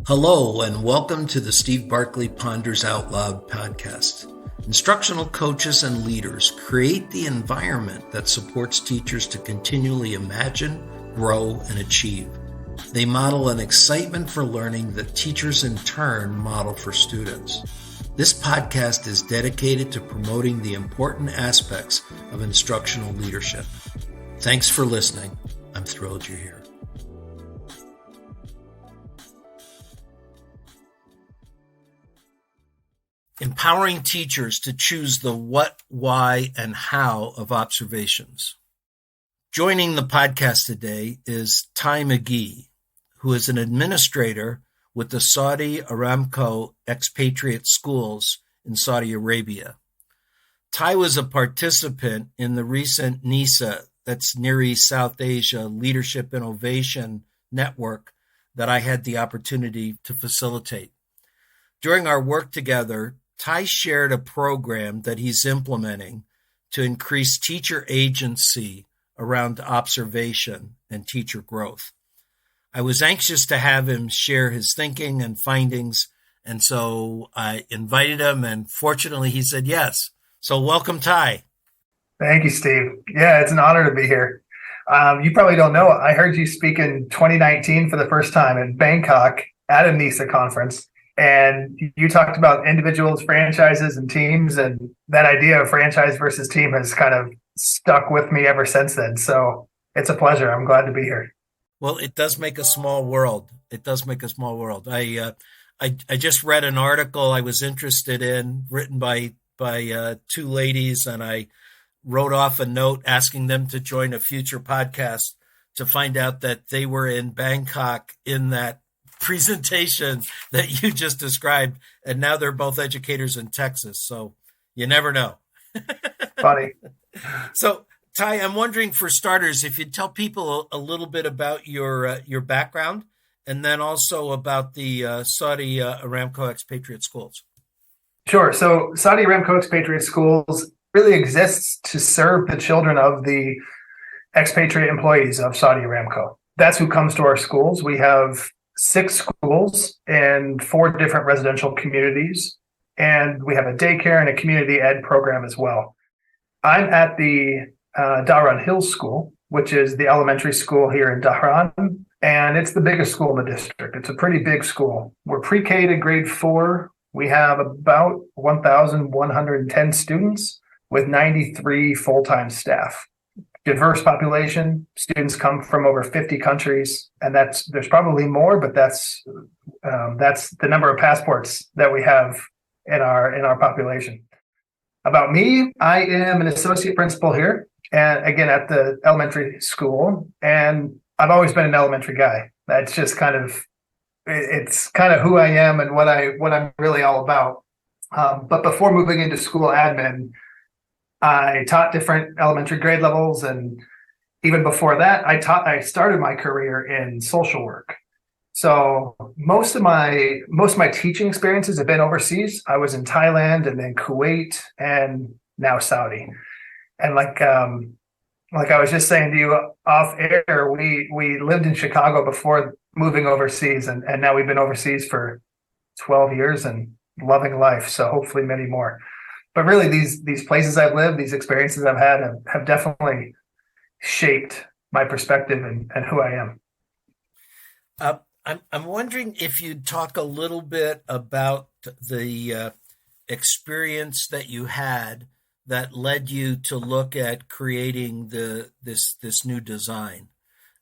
Hello, and welcome to the Steve Barkley Ponders Out Loud podcast. Instructional coaches and leaders create the environment that supports teachers to continually imagine, grow, and achieve. They model an excitement for learning that teachers in turn model for students. This podcast is dedicated to promoting the important aspects of instructional leadership. Thanks for listening. I'm thrilled you're here. Empowering teachers to choose the what, why, and how of observations. Joining the podcast today is McGee, who is an administrator with the Saudi Aramco Expatriate Schools in Saudi Arabia. Ty was a participant in the recent NISA, that's Near East South Asia Leadership Innovation Network, that I had the opportunity to facilitate. During our work together, Ty shared a program that he's implementing to increase teacher agency around observation and teacher growth. I was anxious to have him share his thinking and findings, and so I invited him, and fortunately he said yes. So welcome, Ty. Thank you, Steve. Yeah, it's an honor to be here. You probably don't know, I heard you speak in 2019 for the first time in Bangkok at a NISA conference. And you talked about individuals, franchises, and teams, and that idea of franchise versus team has kind of stuck with me ever since then. So it's a pleasure. I'm glad to be here. Well, it does make a small world. It does make a small world. I just read an article I was interested in, written by two ladies, and I wrote off a note asking them to join a future podcast to find out that they were in Bangkok in that presentation that you just described, and now they're both educators in Texas, so you never know. Funny. So Ty, I'm wondering, for starters, if you'd tell people a little bit about your background, and then also about the Saudi Aramco Expatriate Schools. Sure. So Saudi Aramco Expatriate Schools really exists to serve the children of the expatriate employees of Saudi Aramco. That's who comes to our schools. We have 6 schools in 4 different residential communities, and we have a daycare and a community ed program as well. I'm at the Dhahran Hills School, which is the elementary school here in Dhahran, and it's the biggest school in the district. It's a pretty big school. We're pre-K to grade 4. We have about 1,110 students with 93 full-time staff. Diverse population. Students come from over 50 countries, and there's probably more, but that's the number of passports that we have in our population. About me, I am an associate principal here, and again at the elementary school, and I've always been an elementary guy. That's just it's kind of who I am and what I'm really all about. But before moving into school admin, I taught different elementary grade levels, and even before that, I started my career in social work. So most of my teaching experiences have been overseas. I was in Thailand and then Kuwait and now Saudi. And like I was just saying to you off air, we lived in Chicago before moving overseas, and now we've been overseas for 12 years and loving life. So hopefully many more. But really, these places I've lived, these experiences I've had have definitely shaped my perspective and who I am. I'm wondering if you'd talk a little bit about the experience that you had that led you to look at creating this new design.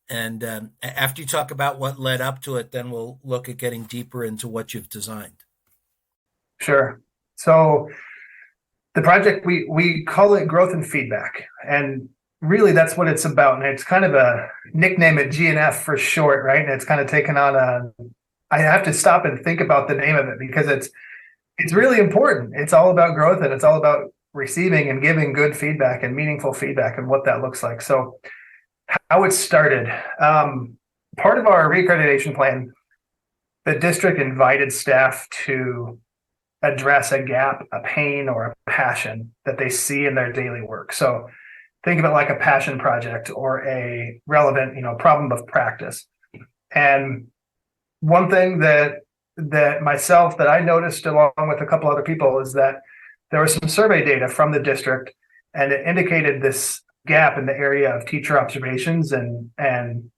And after you talk about what led up to it, then we'll look at getting deeper into what you've designed. Sure. So the project, we call it Growth and Feedback, and really that's what it's about. And it's kind of a nickname at G&F for short, right? And it's kind of taken on I have to stop and think about the name of it because it's really important. It's all about growth, and it's all about receiving and giving good feedback and meaningful feedback and what that looks like. So how it started, part of our reaccreditation plan, the district invited staff to address a gap, a pain, or a passion that they see in their daily work. So think of it like a passion project or a relevant, problem of practice. And one thing that that I noticed along with a couple other people is that there was some survey data from the district, and it indicated this gap in the area of teacher observations and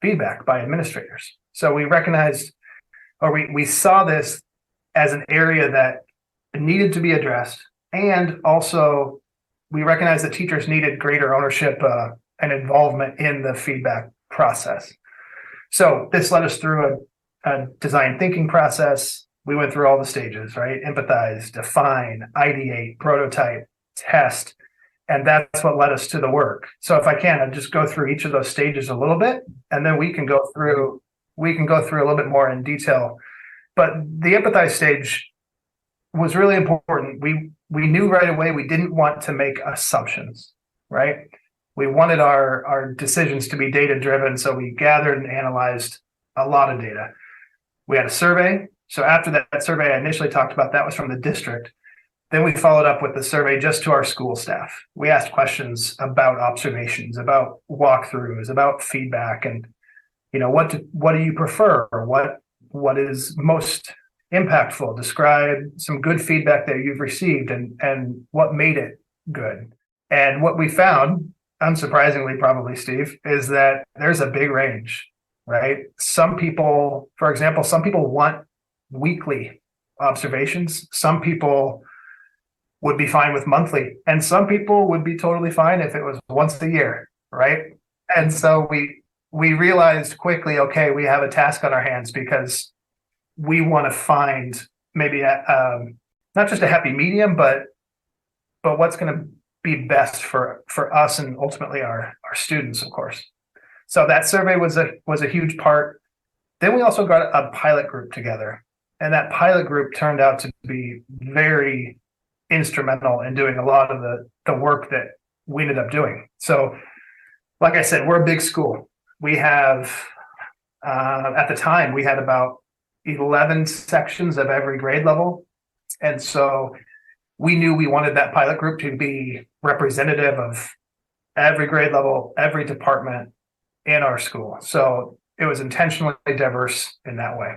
feedback by administrators. So we recognized, or we saw this as an area that needed to be addressed. And also we recognized that teachers needed greater ownership and involvement in the feedback process. So this led us through a design thinking process. We went through all the stages, right? Empathize, define, ideate, prototype, test. And that's what led us to the work. So if I can, I'll just go through each of those stages a little bit, and then we can go through a little bit more in detail. But the empathize stage was really important. We knew right away we didn't want to make assumptions, right? We wanted our decisions to be data driven. So we gathered and analyzed a lot of data. We had a survey. So after that survey I initially talked about, that was from the district. Then we followed up with the survey just to our school staff. We asked questions about observations, about walkthroughs, about feedback, and what do you prefer? What is most impactful? Describe some good feedback that you've received and what made it good. And what we found, unsurprisingly, probably, Steve, is that there's a big range, right? Some people, for example, want weekly observations. Some people would be fine with monthly, and some people would be totally fine if it was once a year, right? And so we realized quickly, okay, we have a task on our hands, because we want to find maybe not just a happy medium, but what's going to be best for us and ultimately our students, of course. So that survey was a huge part. Then we also got a pilot group together, and that pilot group turned out to be very instrumental in doing a lot of the work that we ended up doing. So like I said, we're a big school. We have, at the time, we had about 11 sections of every grade level. And so we knew we wanted that pilot group to be representative of every grade level, every department in our school. So it was intentionally diverse in that way.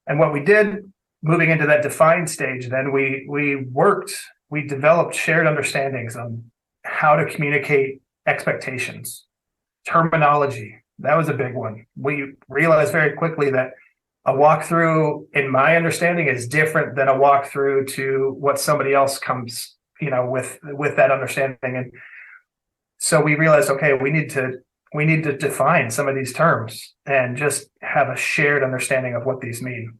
And what we did, moving into that defined stage, then we developed shared understandings on how to communicate expectations, terminology. That was a big one. We realized very quickly that a walkthrough, in my understanding, is different than a walkthrough to what somebody else comes, with that understanding. And so we realized, okay, we need to define some of these terms and just have a shared understanding of what these mean.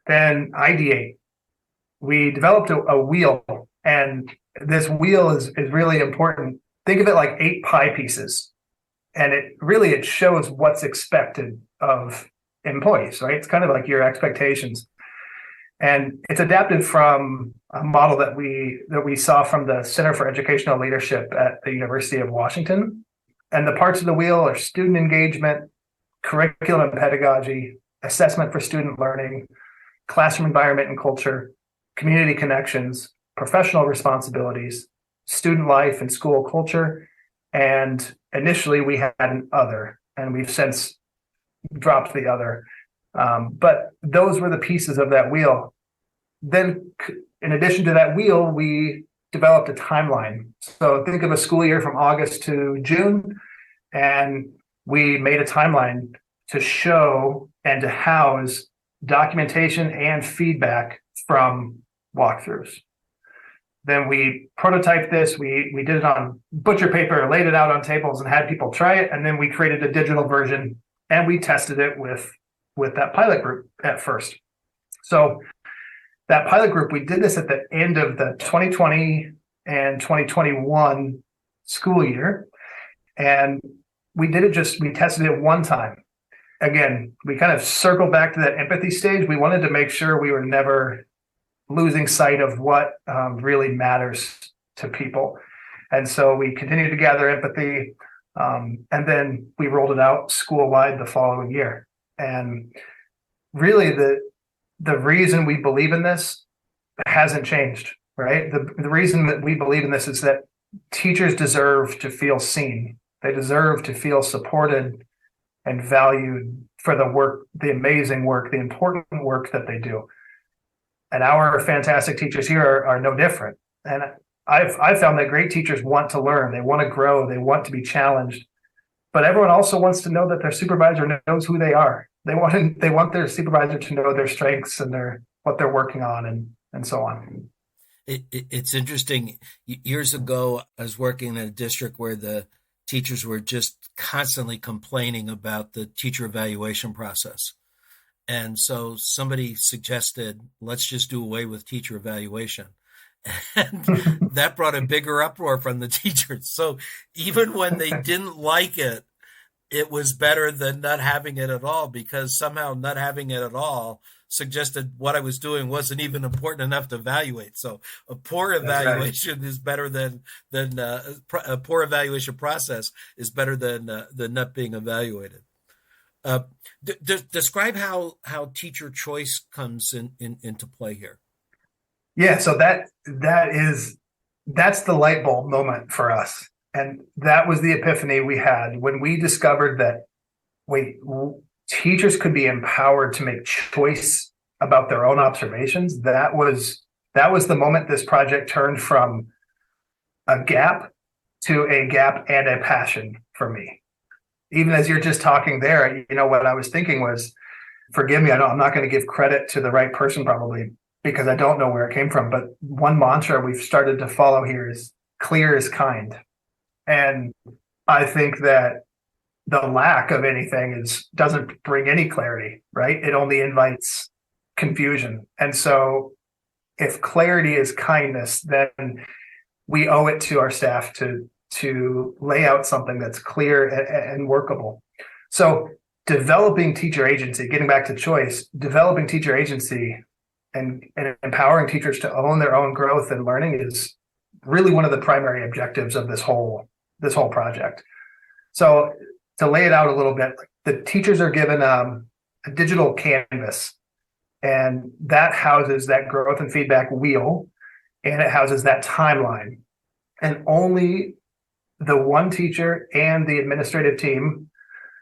Then ideate. We developed a wheel, and this wheel is really important. Think of it like 8 pie pieces, and it shows what's expected of employees, right? It's kind of like your expectations. And it's adapted from a model that we saw from the Center for Educational Leadership at the University of Washington. And the parts of the wheel are student engagement, curriculum and pedagogy, assessment for student learning, classroom environment and culture, community connections, professional responsibilities, student life and school culture. And initially we had an other, and we've since dropped the other. But those were the pieces of that wheel. Then in addition to that wheel, we developed a timeline. So think of a school year from August to June, and we made a timeline to show and to house documentation and feedback from walkthroughs. Then we prototyped this. We did it on butcher paper, laid it out on tables, and had people try it. And then we created a digital version, and we tested it with that pilot group at first. So that pilot group, we did this at the end of the 2020 and 2021 school year. And we tested it one time. Again, we kind of circled back to that empathy stage. We wanted to make sure we were never losing sight of what really matters to people. And so we continued to gather empathy, and then we rolled it out school-wide the following year. And really the reason we believe in this hasn't changed, right? The reason that we believe in this is that teachers deserve to feel seen. They deserve to feel supported and valued for the work, the amazing work, the important work that they do. And our fantastic teachers here are no different. And I've found that great teachers want to learn, they want to grow, they want to be challenged, but everyone also wants to know that their supervisor knows who they are. They want their supervisor to know their strengths and what they're working on and so on. It's interesting. Years ago, I was working in a district where the teachers were just constantly complaining about the teacher evaluation process. And so somebody suggested, let's just do away with teacher evaluation. And that brought a bigger uproar from the teachers. So even when they didn't like it, it was better than not having it at all, because somehow not having it at all suggested what I was doing wasn't even important enough to evaluate. So a poor evaluation is better than a poor evaluation process is better than not being evaluated. Describe how teacher choice comes into play here. Yeah, so that's the light bulb moment for us. And that was the epiphany we had when we discovered that, teachers could be empowered to make choice about their own observations. That was the moment this project turned from a gap to a gap and a passion for me. Even as you're just talking there, what I was thinking was, forgive me, I'm not going to give credit to the right person probably, because I don't know where it came from. But one mantra we've started to follow here is clear is kind. And I think that the lack of anything doesn't bring any clarity, right? It only invites confusion. And so if clarity is kindness, then we owe it to our staff to lay out something that's clear and workable. So developing teacher agency, getting back to choice, developing teacher agency and empowering teachers to own their own growth and learning is really one of the primary objectives of this whole project. So to lay it out a little bit, the teachers are given a digital canvas, and that houses that growth and feedback wheel, and it houses that timeline. And only the one teacher and the administrative team,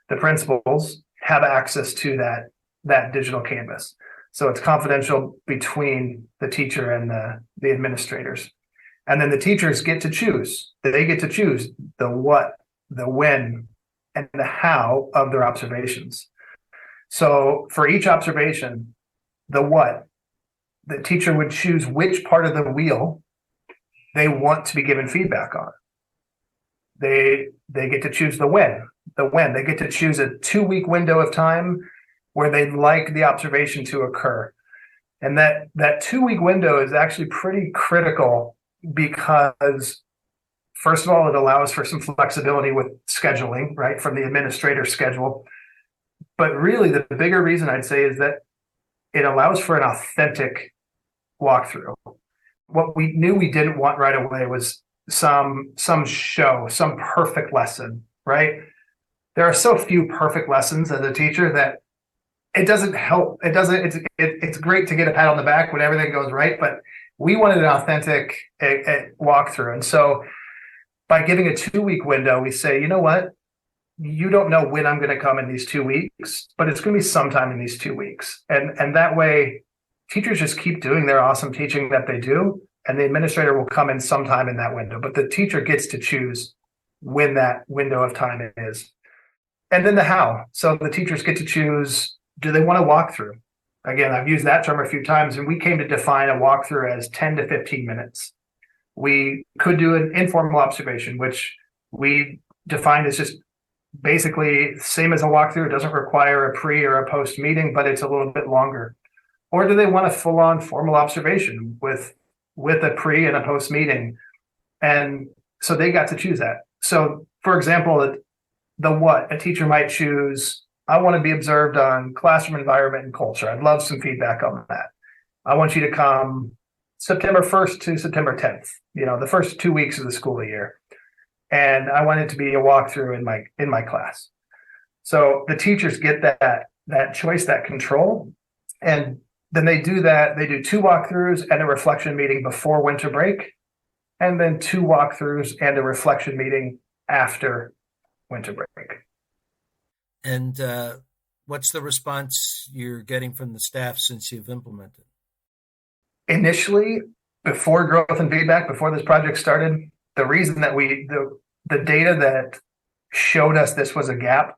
the principals, have access to that digital canvas. So it's confidential between the teacher and the administrators. And then the teachers get to choose. They get to choose the what, the when, and the how of their observations. So for each observation, the what, the teacher would choose which part of the wheel they want to be given feedback on. They get to choose the when. They get to choose a 2-week window of time where they'd like the observation to occur. And that 2-week window is actually pretty critical because, first of all, it allows for some flexibility with scheduling, right, from the administrator's schedule. But really, the bigger reason I'd say is that it allows for an authentic walkthrough. What we knew we didn't want right away was some show, some perfect lesson, right? There are so few perfect lessons as a teacher that it doesn't help. It's great to get a pat on the back when everything goes right, but we wanted an authentic walkthrough. And so by giving a 2-week window, we say, you know what? You don't know when I'm going to come in these 2 weeks, but it's going to be sometime in these 2 weeks. And that way, teachers just keep doing their awesome teaching that they do, and the administrator will come in sometime in that window. But the teacher gets to choose when that window of time is. And then the how. So the teachers get to choose, do they want to walk through? Again, I've used that term a few times, and we came to define a walkthrough as 10 to 15 minutes. We could do an informal observation, which we defined as just basically same as a walkthrough. It doesn't require a pre or a post meeting, but it's a little bit longer. Or do they want a full-on formal observation with a pre and a post meeting? And so they got to choose that. So, for example, the what, a teacher might choose, I want to be observed on classroom environment and culture. I'd love some feedback on that. I want you to come September 1st to September 10th, the first 2 weeks of the school year. And I want it to be a walkthrough in my class. So the teachers get that choice, that control. And then they do that. They do 2 walkthroughs and a reflection meeting before winter break, and then 2 walkthroughs and a reflection meeting after winter break. And what's the response you're getting from the staff since you've implemented? Initially, before growth and feedback, before this project started, the reason that the data that showed us this was a gap,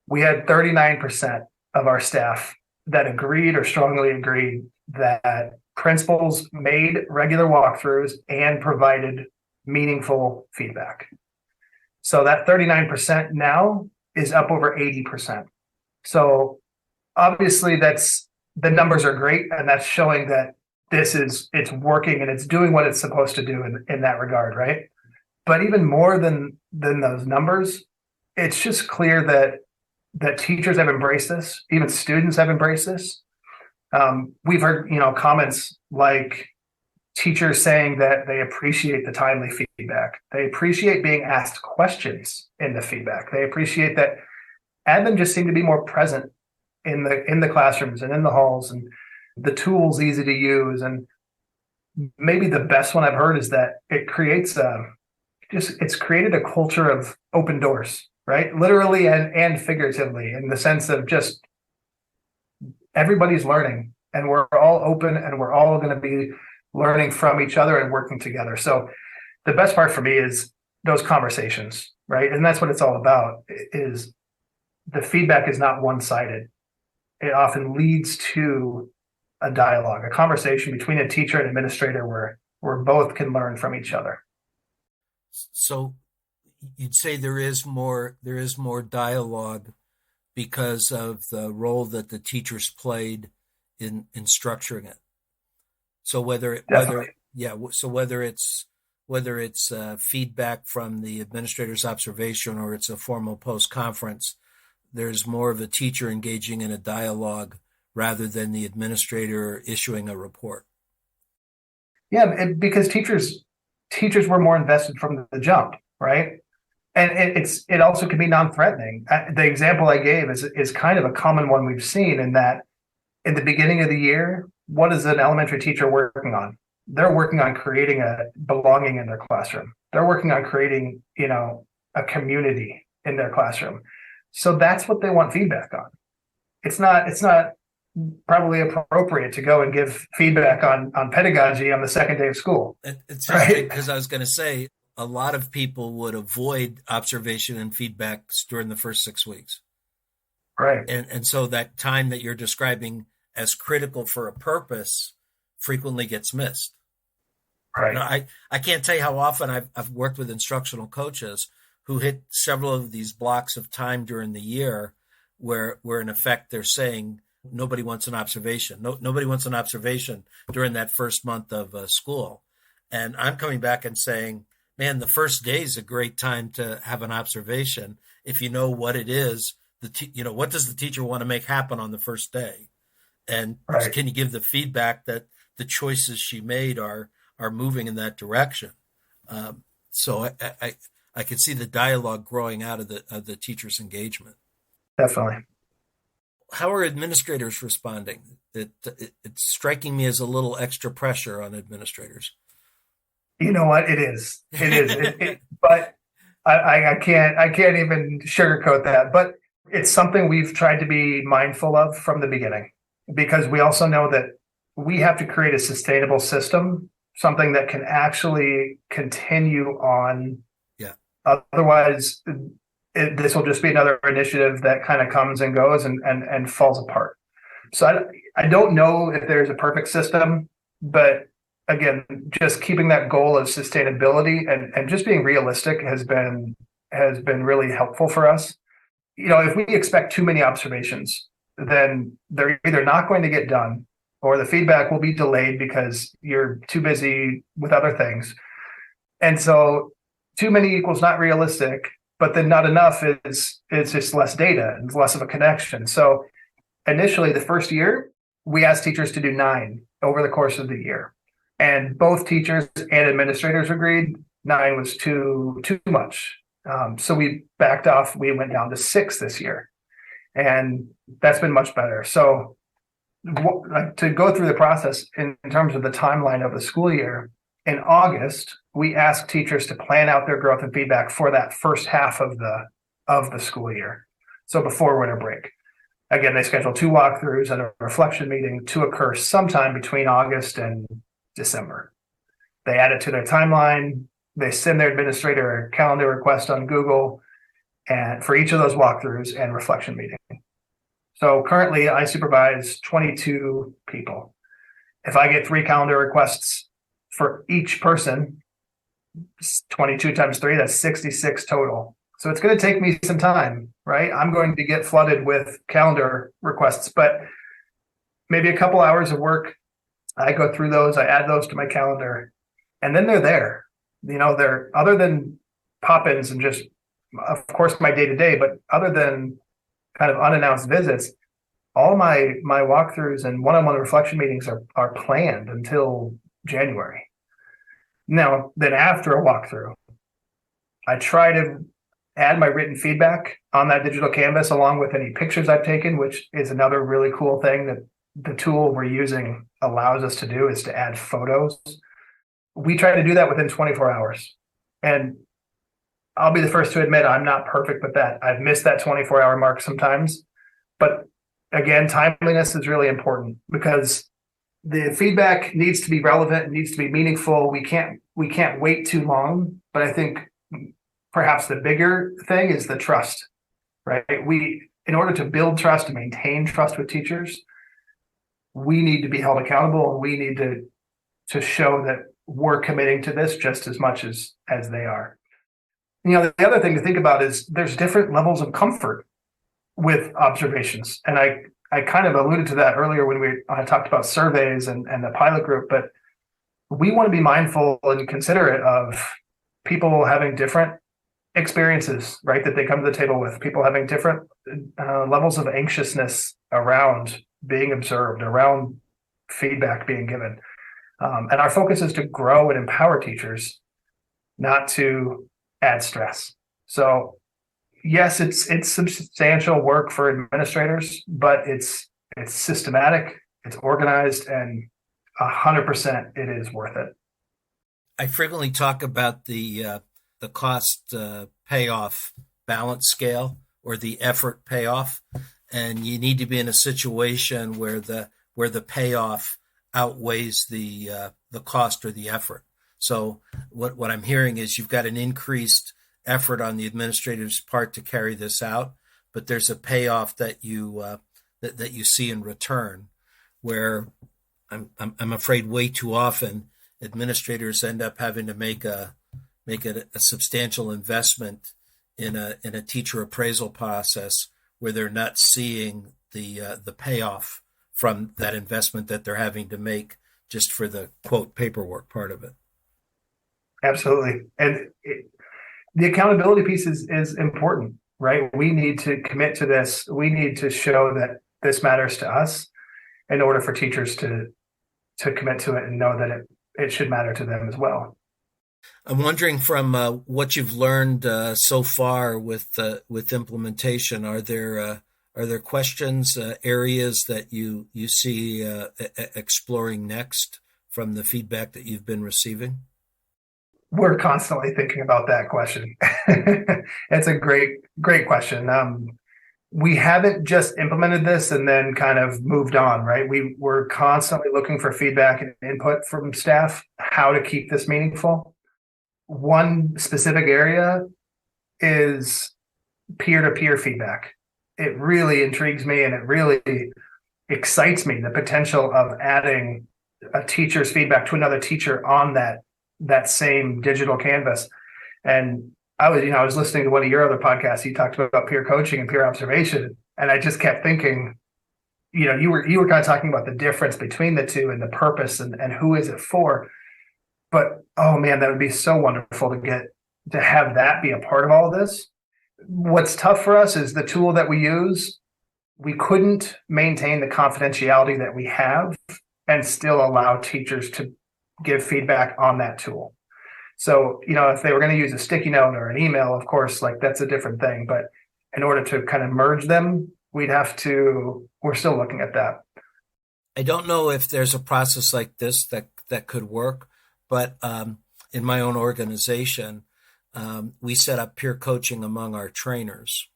we had 39% of our staff that agreed or strongly agreed that principals made regular walkthroughs and provided meaningful feedback. So that 39% now is up over 80%. So obviously the numbers are great, and that's showing that it's working and it's doing what it's supposed to do in that regard, right? But even more than those numbers, it's just clear that teachers have embraced this, even students have embraced this. We've heard, comments like teachers saying that they appreciate the timely feedback. They appreciate being asked questions in the feedback. They appreciate that admin just seem to be more present in the classrooms and in the halls, and the tools easy to use. And maybe the best one I've heard is that it creates it's created a culture of open doors, right? Literally and figuratively, in the sense of just everybody's learning and we're all open and we're all going to be learning from each other and working together. So the best part for me is those conversations, right? And that's what it's all about, is the feedback is not one-sided. It often leads to a dialogue, a conversation between a teacher and administrator where both can learn from each other. So you'd say there is more dialogue because of the role that the teachers played in structuring it. So whether it's feedback from the administrator's observation or it's a formal post-conference, there's more of a teacher engaging in a dialogue rather than the administrator issuing a report. Yeah, because teachers were more invested from the jump, right? And it also can be non-threatening. The example I gave is kind of a common one we've seen, in that in the beginning of the year, what is an elementary teacher working on? They're working on creating a belonging in their classroom. They're working on creating, a community in their classroom. So that's what they want feedback on. It's not probably appropriate to go and give feedback on pedagogy on the second day of school. It's interesting, because I was going to say a lot of people would avoid observation and feedback during the first 6 weeks. Right. And so that time that you're describing as critical for a purpose frequently gets missed. Right. I can't tell you how often I've worked with instructional coaches who hit several of these blocks of time during the year where in effect they're saying nobody wants an observation. Nobody wants an observation during that first month of school. And I'm coming back and saying, man, the first day is a great time to have an observation if you know what it is. What does the teacher want to make happen on the first day? And right. Can you give the feedback that the choices she made are moving in that direction? So I could see the dialogue growing out of the teacher's engagement. Definitely. How are administrators responding? It's striking me as a little extra pressure on administrators. You know what? It is. But I can't even sugarcoat that. But it's something we've tried to be mindful of from the beginning, because we also know that we have to create a sustainable system, something that can actually continue on. Yeah. Otherwise, this will just be another initiative that kind of comes and goes and falls apart. So I don't know if there's a perfect system, but again, just keeping that goal of sustainability and just being realistic has been really helpful for us. If we expect too many observations, then they're either not going to get done, or the feedback will be delayed because you're too busy with other things. And so too many equals not realistic, but then not enough is just less data and less of a connection. So initially, the first year, we asked teachers to do 9 over the course of the year. And both teachers and administrators agreed 9 was too much. So we backed off. We went down to 6 this year. And that's been much better. So to go through the process in terms of the timeline of the school year, in August, we asked teachers to plan out their growth and feedback for that first half of the school year. So before winter break. Again, they schedule 2 walkthroughs and a reflection meeting to occur sometime between August and December. They add it to their timeline. They send their administrator a calendar request on Google and for each of those walkthroughs and reflection meeting. So currently I supervise 22 people. If I get 3 calendar requests for each person, 22 times 3, that's 66 total. So it's going to take me some time, right? I'm going to get flooded with calendar requests, but maybe a couple hours of work. I go through those, I add those to my calendar, and then they're there. They're other than pop-ins and just, of course, my day-to-day, but other than kind of unannounced visits, all my walkthroughs and one-on-one reflection meetings are planned until January. Now, then after a walkthrough, I try to add my written feedback on that digital canvas along with any pictures I've taken, which is another really cool thing that the tool we're using allows us to do, is to add photos. We try to do that within 24 hours. And I'll be the first to admit I'm not perfect with that. I've missed that 24-hour mark sometimes. But again, timeliness is really important because the feedback needs to be relevant, it needs to be meaningful. We can't wait too long. But I think perhaps the bigger thing is the trust, right? In order to build trust and maintain trust with teachers, we need to be held accountable, and we need to show that we're committing to this just as much as they are. The other thing to think about is there's different levels of comfort with observations. And I kind of alluded to that earlier when I talked about surveys and the pilot group, but we want to be mindful and considerate of people having different experiences, right, that they come to the table with, people having different levels of anxiousness around being observed, around feedback being given. And our focus is to grow and empower teachers, not to add stress. So yes, it's substantial work for administrators, but it's systematic, it's organized, and 100% it is worth it. I frequently talk about the cost payoff balance scale, or the effort payoff, and you need to be in a situation where the payoff outweighs the cost or the effort. So what I'm hearing is you've got an increased effort on the administrator's part to carry this out, but there's a payoff that you see in return, where I'm afraid way too often administrators end up having to make a substantial investment in a teacher appraisal process where they're not seeing the payoff from that investment that they're having to make just for the quote paperwork part of it. Absolutely. And the accountability piece is important, right? We need to commit to this. We need to show that this matters to us in order for teachers to commit to it and know that it should matter to them as well. I'm wondering, from what you've learned so far with implementation, are there questions, areas that you see exploring next from the feedback that you've been receiving? We're constantly thinking about that question. It's a great question. We haven't just implemented this and then kind of moved on, right? We're constantly looking for feedback and input from staff, how to keep this meaningful. One specific area is peer-to-peer feedback. It really intrigues me, and it really excites me, the potential of adding a teacher's feedback to another teacher on that same digital canvas. And I was listening to one of your other podcasts. You talked about peer coaching and peer observation, and I just kept thinking, you were kind of talking about the difference between the two and the purpose and who is it for. But oh man, that would be so wonderful to have that be a part of all of this. What's tough for us is the tool that we use. We couldn't maintain the confidentiality that we have and still allow teachers to give feedback on that tool. So, if they were going to use a sticky note or an email, of course, like that's a different thing. But in order to kind of merge them, we're still looking at that. I don't know if there's a process like this that could work, but in my own organization, we set up peer coaching among our trainers.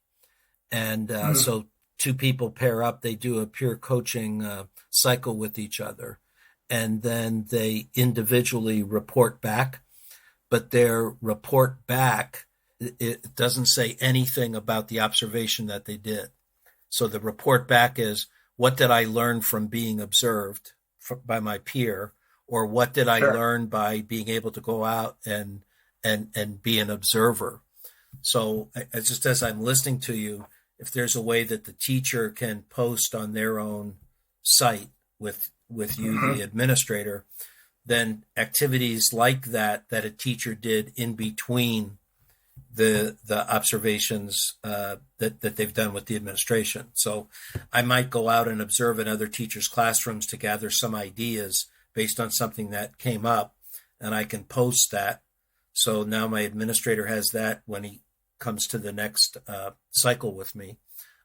And Mhm. so two people pair up, they do a peer coaching cycle with each other, and then they individually report back, but their report back, it doesn't say anything about the observation that they did. So the report back is, what did I learn from being observed by my peer, or what did I Sure. learn by being able to go out and be an observer? So just as I'm listening to you, if there's a way that the teacher can post on their own site with you, the Mhm. administrator, then activities like that a teacher did in between the observations that they've done with the administration. So I might go out and observe in other teachers' classrooms to gather some ideas based on something that came up, and I can post that. So now my administrator has that when he comes to the next cycle with me.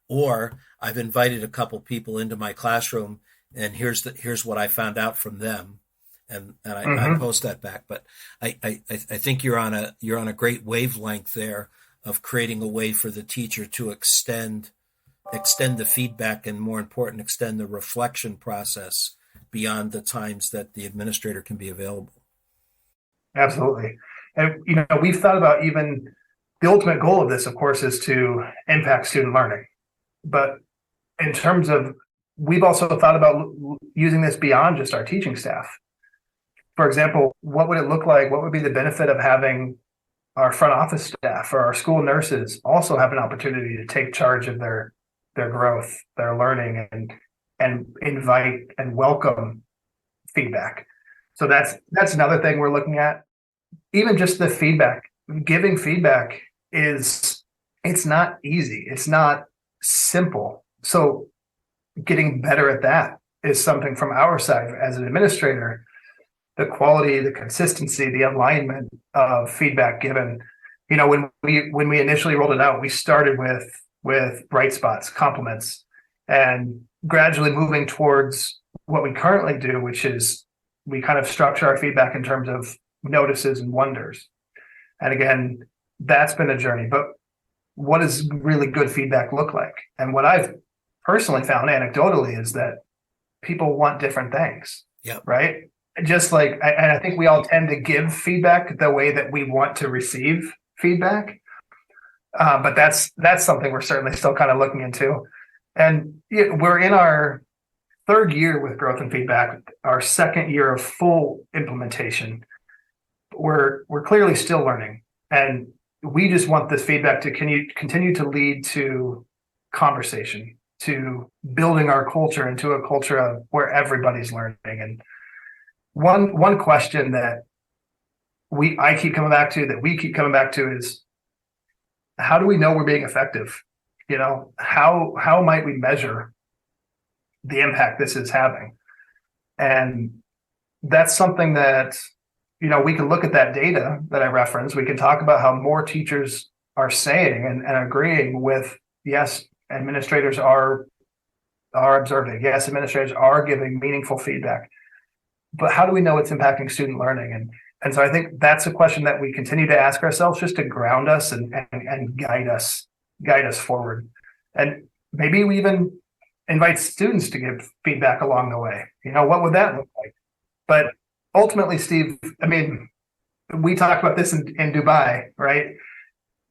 Or I've invited a couple people into my classroom, and here's what I found out from them, and I Mhm. post that back. But I think you're on a great wavelength there of creating a way for the teacher to extend the feedback, and more important, extend the reflection process beyond the times that the administrator can be available. Absolutely. And we've thought about, even the ultimate goal of this, of course, is to impact student learning. But in terms of, we've also thought about using this beyond just our teaching staff. For example, what would it look like? What would be the benefit of having our front office staff or our school nurses also have an opportunity to take charge of their growth, their learning, and invite and welcome feedback. So that's another thing we're looking at. Even just the feedback, giving feedback is, it's not easy. It's not simple. So getting better at that is something from our side as an administrator. The quality, the consistency, the alignment of feedback given. When we initially rolled it out, we started with bright spots, compliments, and gradually moving towards what we currently do, which is we kind of structure our feedback in terms of notices and wonders. And again, that's been a journey. But what does really good feedback look like? And what I've personally found anecdotally is that people want different things, Yep. right? Just like, and I think we all tend to give feedback the way that we want to receive feedback. But that's something we're certainly still kind of looking into. And we're in our third year with growth and feedback, our second year of full implementation. We're clearly still learning, and we just want this feedback to continue to lead to conversation, to building our culture into a culture of where everybody's learning. And one question that I keep coming back to, that we keep coming back to, is, how do we know we're being effective? How might we measure the impact this is having? And that's something that, we can look at that data that I referenced. We can talk about how more teachers are saying and agreeing with, yes, administrators are observing. Yes, administrators are giving meaningful feedback. But how do we know it's impacting student learning? And so I think that's a question that we continue to ask ourselves, just to ground us and guide us forward. And maybe we even invite students to give feedback along the way. What would that look like? But ultimately, Steve, I mean, we talked about this in Dubai, right?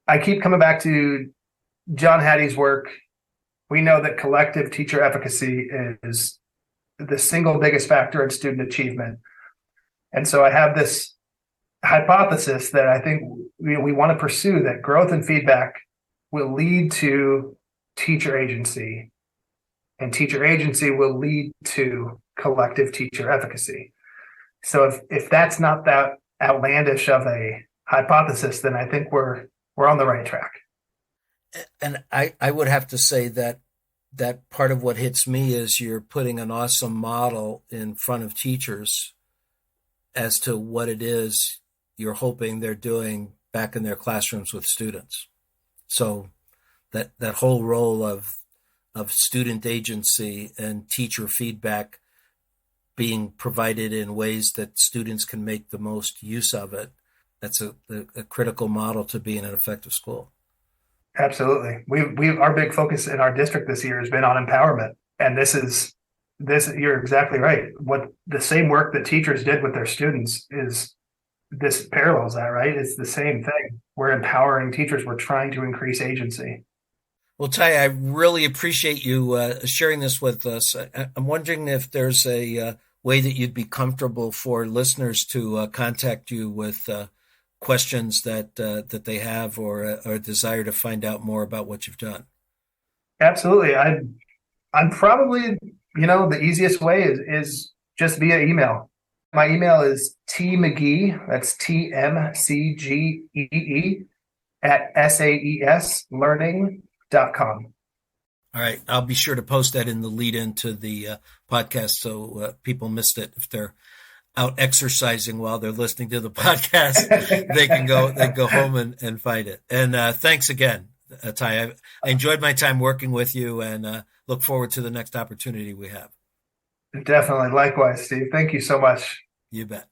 I keep coming back to John Hattie's work. We know that collective teacher efficacy is the single biggest factor in student achievement. And so I have this hypothesis that I think we want to pursue, that growth and feedback will lead to teacher agency, and teacher agency will lead to collective teacher efficacy. So if that's not that outlandish of a hypothesis, then I think we're on the right track. And I would have to say that part of what hits me is you're putting an awesome model in front of teachers as to what it is you're hoping they're doing back in their classrooms with students. So that whole role of student agency and teacher feedback being provided in ways that students can make the most use of it, that's a critical model to be in an effective school. Absolutely. Our big focus in our district this year has been on empowerment. And this, you're exactly right. What the same work that teachers did with their students is this parallels that, right? It's the same thing. We're empowering teachers. We're trying to increase agency. Well, Ty, I really appreciate you sharing this with us. I'm wondering if there's a way that you'd be comfortable for listeners to contact you with questions that they have or a desire to find out more about what you've done. Absolutely. I'm probably, the easiest way is just via email. My email is tmcgee, that's tmcgee at saeslearning.com. All right. I'll be sure to post that in the lead into the podcast so people missed it. If they're out exercising while they're listening to the podcast, they can go home and find it. And thanks again, Ty. I enjoyed my time working with you and look forward to the next opportunity we have. Definitely. Likewise, Steve. Thank you so much. You bet.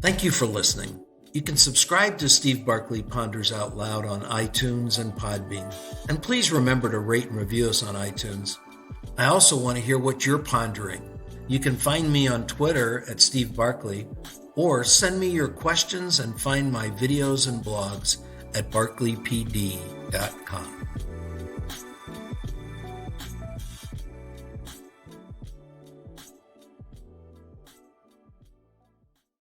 Thank you for listening. You can subscribe to Steve Barkley Ponders Out Loud on iTunes and Podbean. And please remember to rate and review us on iTunes. I also want to hear what you're pondering. You can find me on Twitter at Steve Barkley, or send me your questions and find my videos and blogs at barkleypd.com.